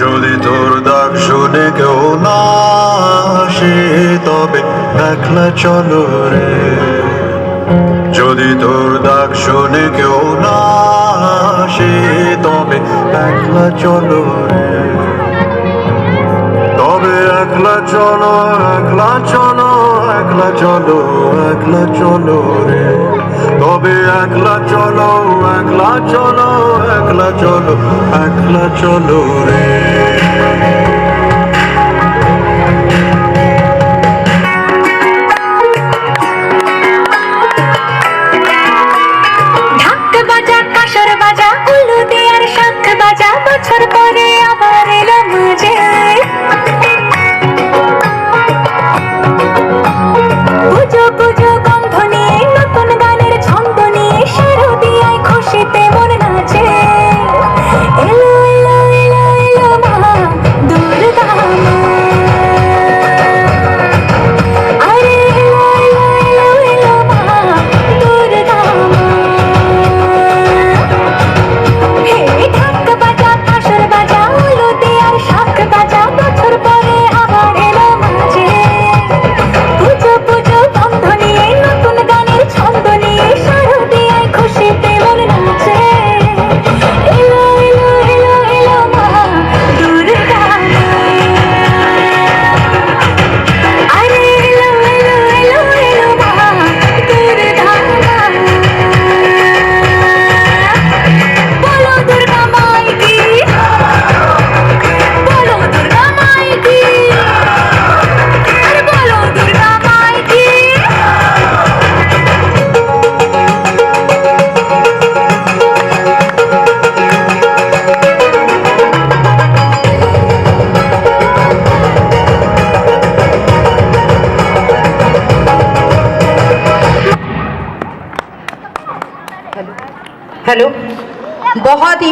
যদি তোর ডাক শুনে কেউ না আসে তবে একলা চলো রে। যদি তোর ডাক শুনে কেউ না আসে তবে একলা চলো রে। তবে একলা চলো, একলা চলো, একলা চলো, একলা চলো রে। তবে একলা চলো, একলা চলো, একলা চলো, একলা চলো রে। বছর পরে আবার এলো মাঝে পুজো পুজো গন্ধ নিয়ে নতুন গানের ছন্দ নিয়ে শারদিয়ায় খুশিতে মন নাচে। এলো এলো এলো এলো মা দুর্গা মা, আরে এলো এলো এলো এলো মা দুর্গা মা। হে ঢাক বাজা কাঁসর বাজা উলুদে আর শাঁখ বাজা বছর পরে আবার এলো মাঝে পুজো পুজো গন্ধ নিয়ে নতুন গানের ছন্দ নিয়ে শারদিয়ায় খুশিতে মন নাচে। এলো এলো এলো এলো মা দুর্গা মা, আরে এলো এলো এলো এলো মা দুর্গা মা। বলো দুর্গা মাই কি, বলো দুর্গা মাই কি, আরে বলো দুর্গা মাই কি। हेलो, बहुत ही